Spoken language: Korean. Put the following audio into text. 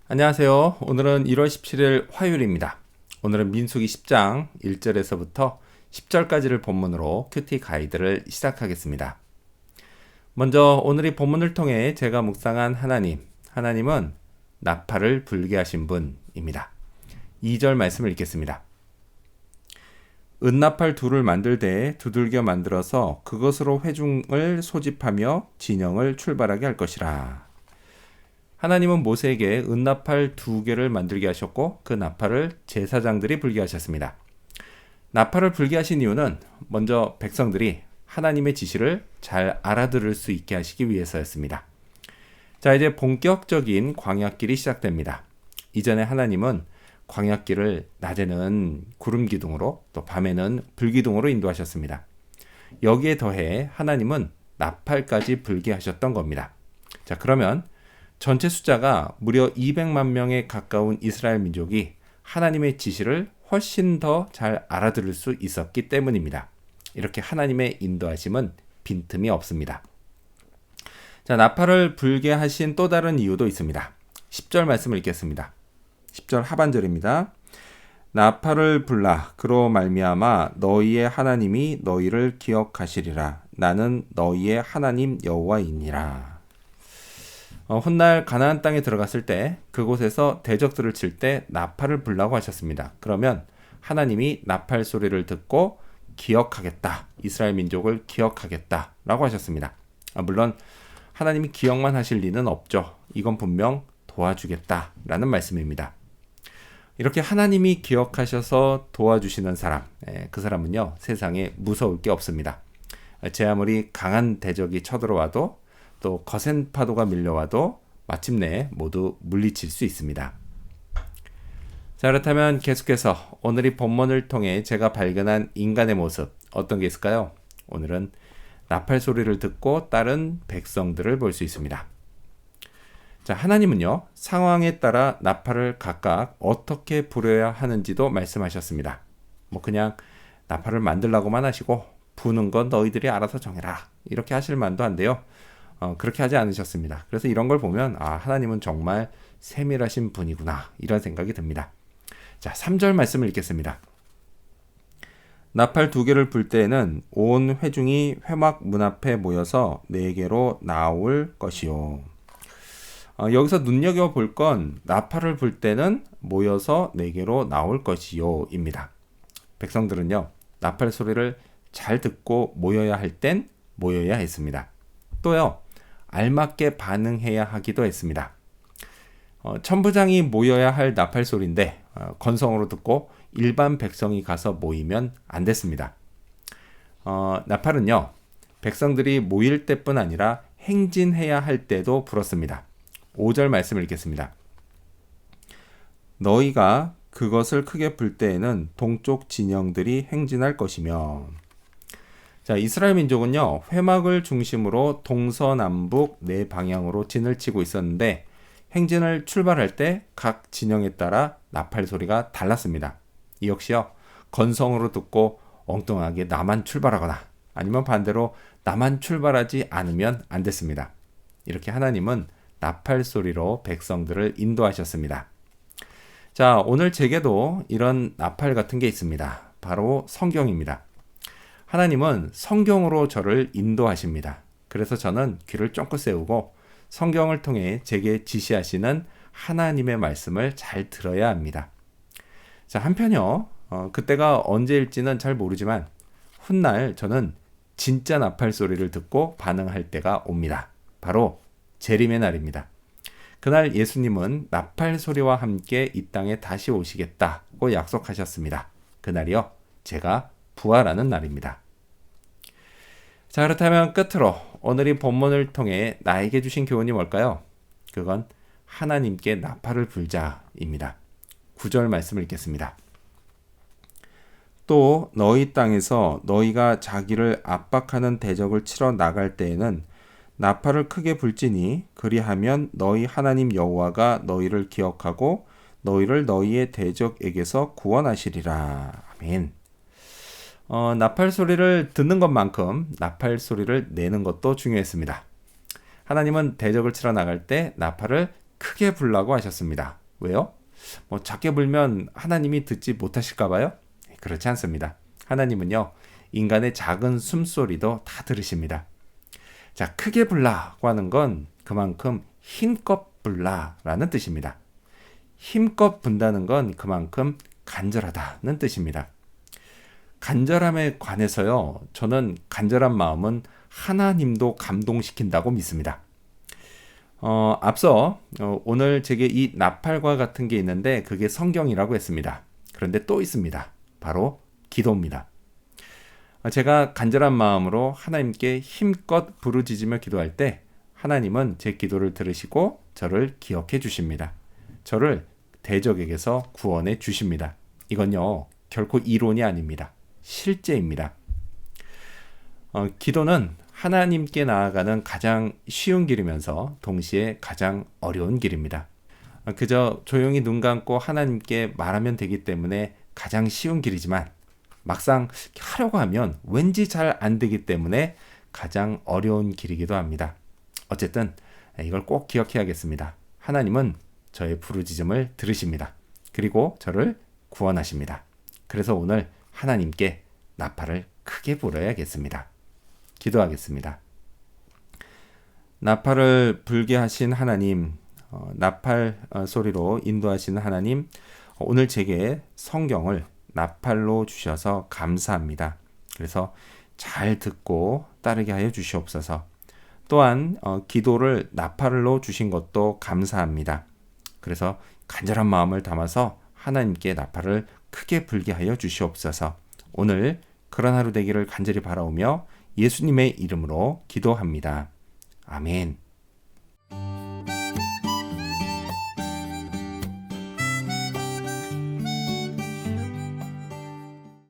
안녕하세요. 오늘은 1월 17일 화요일입니다. 오늘은 민수기 10장 1절에서부터 10절까지를 본문으로 큐티 가이드를 시작하겠습니다. 먼저 오늘 이 본문을 통해 제가 묵상한 하나님은 나팔을 불게 하신 분입니다. 2절 말씀을 읽겠습니다. 은나팔 둘을 만들되 두들겨 만들어서 그것으로 회중을 소집하며 진영을 출발하게 할 것이라. 하나님은 모세에게 은나팔 2개를 만들게 하셨고 그 나팔을 제사장들이 불게 하셨습니다. 나팔을 불게 하신 이유는 먼저 백성들이 하나님의 지시를 잘 알아들을 수 있게 하시기 위해서였습니다. 자, 이제 본격적인 광야길이 시작됩니다. 이전에 하나님은 광야길을 낮에는 구름 기둥으로 또 밤에는 불 기둥으로 인도하셨습니다. 여기에 더해 하나님은 나팔까지 불게 하셨던 겁니다. 자, 그러면 전체 숫자가 무려 200만 명에 가까운 이스라엘 민족이 하나님의 지시를 훨씬 더 잘 알아들을 수 있었기 때문입니다. 이렇게 하나님의 인도하심은 빈틈이 없습니다. 자, 나팔을 불게 하신 또 다른 이유도 있습니다. 10절 말씀을 읽겠습니다. 10절 하반절입니다. 나팔을 불라 그로 말미암아 너희의 하나님이 너희를 기억하시리라. 나는 너희의 하나님 여호와이니라. 훗날 가나안 땅에 들어갔을 때 그곳에서 대적들을 칠 때 나팔을 불라고 하셨습니다. 그러면 하나님이 나팔 소리를 듣고 기억하겠다. 이스라엘 민족을 기억하겠다 라고 하셨습니다. 물론 하나님이 기억만 하실 리는 없죠. 이건 분명 도와주겠다 라는 말씀입니다. 이렇게 하나님이 기억하셔서 도와주시는 사람, 그 사람은요 세상에 무서울 게 없습니다. 제 아무리 강한 대적이 쳐들어와도 또 거센 파도가 밀려와도 마침내 모두 물리칠 수 있습니다. 자, 그렇다면 계속해서 오늘 이 본문을 통해 제가 발견한 인간의 모습 어떤 게 있을까요? 오늘은 나팔 소리를 듣고 따른 백성들을 볼 수 있습니다. 자, 하나님은요 상황에 따라 나팔을 각각 어떻게 부려야 하는지도 말씀하셨습니다. 그냥 나팔을 만들라고만 하시고 부는 건 너희들이 알아서 정해라 이렇게 하실 만도 한데요. 그렇게 하지 않으셨습니다. 그래서 이런 걸 보면 하나님은 정말 세밀하신 분이구나 이런 생각이 듭니다. 자, 3절 말씀을 읽겠습니다. 나팔 2개를 불 때에는 온 회중이 회막 문 앞에 모여서 네개로 나올 것이요. 여기서 눈여겨볼 건 나팔을 불 때는 모여서 네개로 나올 것이요 입니다. 백성들은요 나팔 소리를 잘 듣고 모여야 할 땐 모여야 했습니다. 또요 알맞게 반응해야 하기도 했습니다. 천부장이 모여야 할 나팔 소리인데 건성으로 듣고 일반 백성이 가서 모이면 안 됐습니다. 나팔은요 백성들이 모일 때뿐 아니라 행진해야 할 때도 불었습니다. 5절 말씀을 읽겠습니다. 너희가 그것을 크게 불 때에는 동쪽 진영들이 행진할 것이며. 자, 이스라엘 민족은요 회막을 중심으로 동서남북 네 방향으로 진을 치고 있었는데 행진을 출발할 때 각 진영에 따라 나팔 소리가 달랐습니다. 이 역시요 건성으로 듣고 엉뚱하게 나만 출발하거나 아니면 반대로 나만 출발하지 않으면 안 됐습니다. 이렇게 하나님은 나팔 소리로 백성들을 인도하셨습니다. 자, 오늘 제게도 이런 나팔 같은 게 있습니다. 바로 성경입니다. 하나님은 성경으로 저를 인도하십니다. 그래서 저는 귀를 쫑긋 세우고 성경을 통해 제게 지시하시는 하나님의 말씀을 잘 들어야 합니다. 자, 한편요, 그때가 언제일지는 잘 모르지만 훗날 저는 진짜 나팔 소리를 듣고 반응할 때가 옵니다. 바로 재림의 날입니다. 그날 예수님은 나팔 소리와 함께 이 땅에 다시 오시겠다고 약속하셨습니다. 그날이요, 제가 부활하는 날입니다. 자, 그렇다면 끝으로 오늘 이 본문을 통해 나에게 주신 교훈이 뭘까요? 그건 하나님께 나팔을 불자입니다. 9절 말씀을 읽겠습니다. 또 너희 땅에서 너희가 자기를 압박하는 대적을 치러 나갈 때에는 나팔을 크게 불지니 그리하면 너희 하나님 여호와가 너희를 기억하고 너희를 너희의 대적에게서 구원하시리라. 아멘. 나팔 소리를 듣는 것만큼 나팔 소리를 내는 것도 중요했습니다. 하나님은 대적을 치러 나갈 때 나팔을 크게 불라고 하셨습니다. 왜요? 작게 불면 하나님이 듣지 못하실까 봐요? 그렇지 않습니다. 하나님은요, 인간의 작은 숨소리도 다 들으십니다. 자, 크게 불라고 하는 건 그만큼 힘껏 불라라는 뜻입니다. 힘껏 분다는 건 그만큼 간절하다는 뜻입니다. 간절함에 관해서요, 저는 간절한 마음은 하나님도 감동시킨다고 믿습니다. 앞서 오늘 제게 이 나팔과 같은 게 있는데 그게 성경이라고 했습니다. 그런데 또 있습니다. 바로 기도입니다. 제가 간절한 마음으로 하나님께 힘껏 부르짖으며 기도할 때 하나님은 제 기도를 들으시고 저를 기억해 주십니다. 저를 대적에게서 구원해 주십니다. 이건요, 결코 이론이 아닙니다. 실제입니다. 기도는 하나님께 나아가는 가장 쉬운 길이면서 동시에 가장 어려운 길입니다. 그저 조용히 눈 감고 하나님께 말하면 되기 때문에 가장 쉬운 길이지만 막상 하려고 하면 왠지 잘 안 되기 때문에 가장 어려운 길이기도 합니다. 어쨌든 이걸 꼭 기억해야겠습니다. 하나님은 저의 부르짖음을 들으십니다. 그리고 저를 구원하십니다. 그래서 오늘 하나님께 나팔을 크게 불어야겠습니다. 기도하겠습니다. 나팔을 불게 하신 하나님, 나팔 소리로 인도하시는 하나님, 오늘 제게 성경을 나팔로 주셔서 감사합니다. 그래서 잘 듣고 따르게 하여 주시옵소서. 또한 기도를 나팔로 주신 것도 감사합니다. 그래서 간절한 마음을 담아서 하나님께 나팔을 크게 불게 하여 주시옵소서. 오늘 그런 하루 되기를 간절히 바라오며 예수님의 이름으로 기도합니다. 아멘.